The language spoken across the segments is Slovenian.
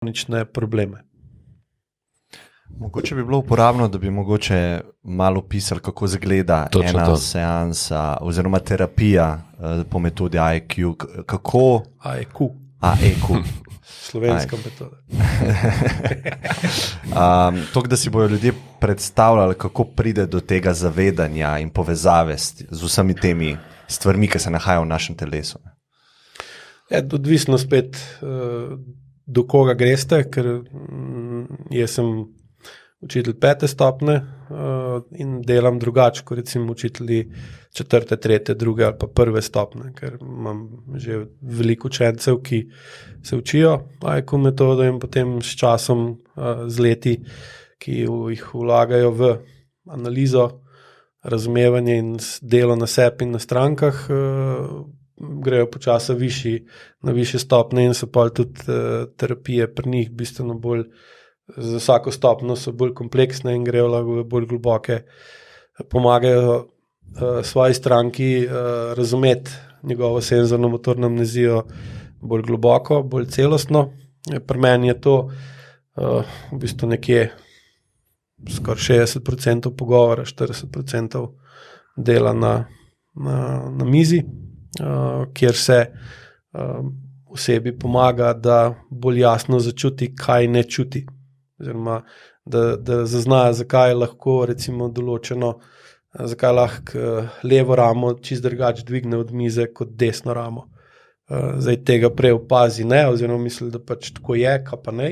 kronične probleme. Mogoče bi bilo uporabno, da bi mogoče malo pisali, kako izgleda ena seansa oziroma terapija po metodi AEQ. Kako? AEQ. Slovenska metoda. To, da si bojo ljudje predstavljali, kako pride do tega zavedanja in povezave z vsemi temi stvarmi, ki se nahajajo v našem telesu. Odvisno spet, do koga greste, ker jaz sem učitelj 5. stopnje in delam drugače, kot recimo učitelji 4., 3., 2. ali pa 1. stopnje, ker imam že veliko učencev, ki se učijo AEQ metodo in potem s časom, z leti, ki jih vlagajo v analizo, razumevanje in delo na sebi in na strankah, grejo počasi na višje stopnje in so pa tudi terapije pri njih bistveno bolj, za vsako stopnjo so bolj kompleksne in grejo lahko bolj globoke, pomagajo svoji stranki razumeti njegovo senzorno-motorno amnezijo bolj globoko, bolj celostno. Pri meni je to v bistvu nekje skoraj 60% pogovora, 40% dela na mizi, kjer se osebi pomaga, da bolj jasno začuti, kaj ne čuti. Oziroma, da zazna, zakaj lahko recimo določeno, zakaj lahko levo ramo čisto drugače dvigne od mize kot desno ramo. Zdaj tega prej opazi ne, oziroma misli, da pač tako je, kaj pa ne.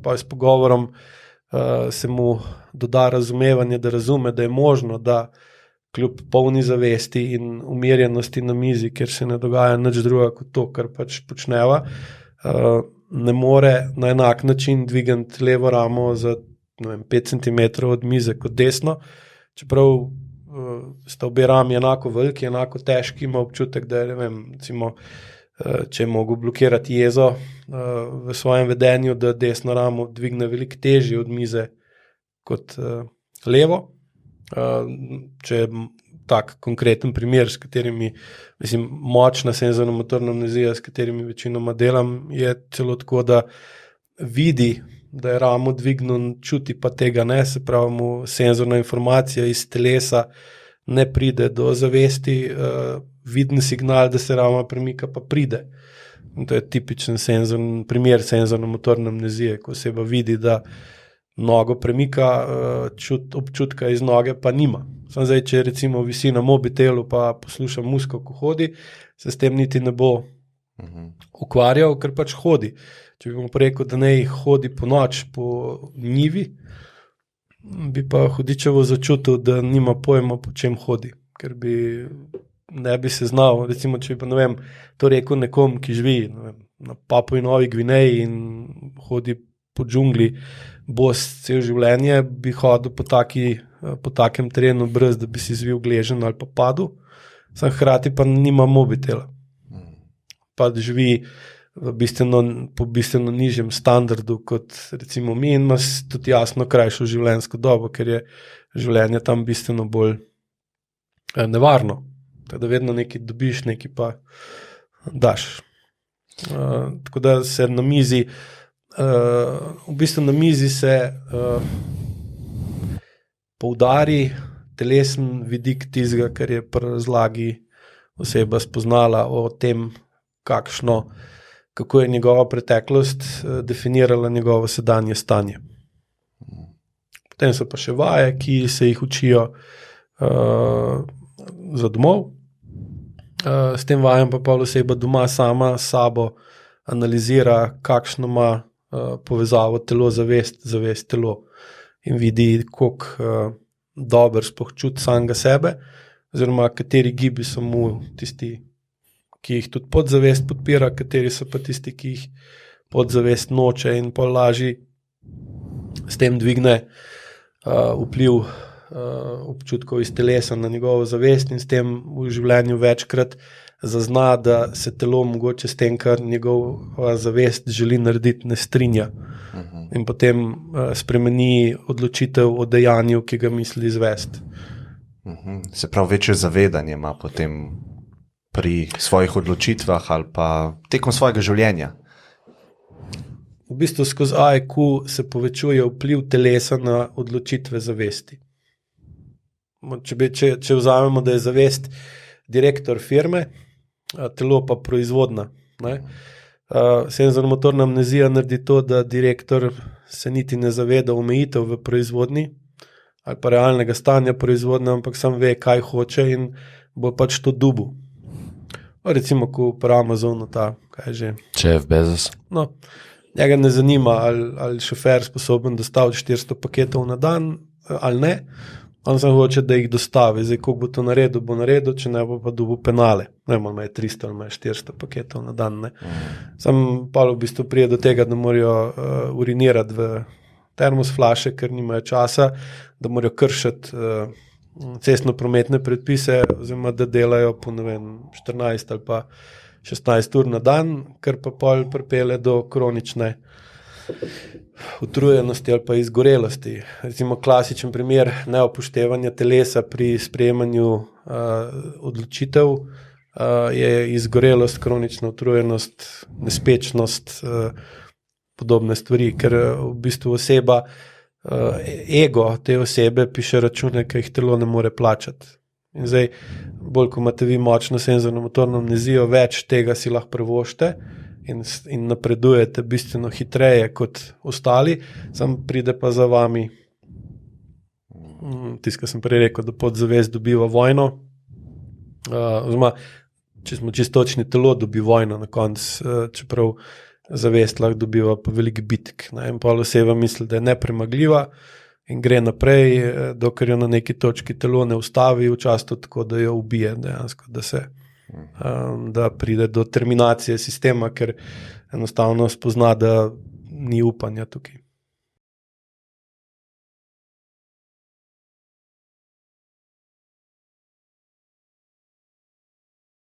Pa s pogovorom se mu doda razumevanje, da razume, da je možno, da kljub polni zavesti in umirjenosti na mizi, ker se ne dogaja nič druga kot to, kar pač počneva, ne more na enak način dvigati levo ramo za 5 cm od mize kot desno, čeprav sta obe rami enako veliki, enako težki, ima občutek, da je, recimo, če je mogel blokirati jezo v svojem vedenju, da desno ramo dvigne veliko težje od mize kot levo. Če je tak konkreten primer, s katerimi, močna senzorno-motorna amnezija, s katerimi večinoma delam, je celo tako, da vidi, da je ramo dvignil, čuti pa tega ne, se pravi mu senzorna informacija iz telesa ne pride do zavesti, viden signal, da se rama premika, pa pride. In to je tipičen primer senzorno-motorne amnezije, ko oseba vidi, da nogo premika, občutka iz noge pa nima. Samo zdaj, če recimo visi na mobitelu pa posluša muziko, ko hodi, se s tem niti ne bo ukvarjal, ker pač hodi. Če bi mu rekel, da ne hodi po noč po njivi, bi pa hudičevo začutil, da nima pojma, po čem hodi, ker ne bi se znal, recimo, če bi pa, to rekel nekom, ki živi na Papui Novi Gvineji in hodi po džungli, bos cel življenje, bi hodil po takem terenu, brez da bi si zvil gleženj ali pa padel, sam hkrati pa nima mobitela. Pa živi po bistveno nižjem standardu kot recimo mi in ima tudi jasno krajšo življenjsko dobo, ker je življenje tam bistveno bolj nevarno. Tako da vedno nekaj dobiš, nekaj pa daš. Tako da se na mizi v bistvu na mizi se poudari telesen vidik tistega, kar je pri razlagi oseba spoznala o tem, kako je njegova preteklost definirala njegovo sedanje stanje. Potem so pa še vaje, ki se jih učijo za domov. S tem vajem pa oseba doma sama s sabo analizira, kakšno ima povezavo telo-zavest, zavest-telo in vidi, koliko dober sploh čuti samega sebe, oziroma kateri gibi so mu tisti, ki jih tudi podzavest podpira, kateri so pa tisti, ki jih podzavest noče in pol lažje s tem dvigne vpliv občutkov iz telesa na njegovo zavest in s tem v življenju večkrat zazna, da se telo mogoče s tem, kar njegova zavest želi narediti, ne strinja. In potem spremeni odločitev o dejanju, ki ga misli izvesti. Se pravi, večje zavedanje ima potem pri svojih odločitvah ali pa tekom svojega življenja. v bistvu skozi AEQ se povečuje vpliv telesa na odločitve zavesti. Če vzamemo, da je zavest direktor firme, telo pa proizvodna. Senzorno-motorna amnezija naredi to, da direktor se niti ne zaveda omejitev v proizvodni ali pa realnega stanja proizvodne, ampak sam ve, kaj hoče in bo pač to dubu. Recimo, ko pa Amazonu kaj že. Jeff Bezos. No, njega ne zanima, ali šofer sposoben dostaviti 400 paketov na dan ali ne. On sam hoče, da jih dostavi. Zdaj, koliko bo to naredil, bo naredil, če ne bo pa dobil penale. Ne, ima 300 ali 400 paketov na dan. Ne. Sam pa v bistvu prije do tega, da morajo urinirati v termos flaše, ker nimajo časa, da morajo kršiti cestno-prometne predpise, oziroma da delajo po 14 ali pa 16 ur na dan, kar pa pol pripelje do kronične utrujenosti ali pa izgorelosti. Recimo klasičen primer neupoštevanja telesa pri sprejemanju odločitev je izgorelost, kronična utrujenost, nespečnost, podobne stvari, ker v bistvu oseba, ego te osebe piše račune, ki jih telo ne more plačati. In zdaj, bolj ko imate vi močno senzorno-motorno amnezijo, več tega si lahko privoščite in napredujete bistveno hitreje kot ostali, sam pride pa za vami tisto, kar sem prej rekel, da podzavest dobiva vojno, oziroma, če smo čistočni, telo dobi vojno na koncu, čeprav zavest lahko dobiva pa velik bitk. In pol oseba misli, da je nepremagljiva in gre naprej, dokler jo na neki točki telo ne ustavi, včasih tako, da jo ubije dejansko, da pride do terminacije sistema, ker enostavno spozna, da ni upanja tukaj.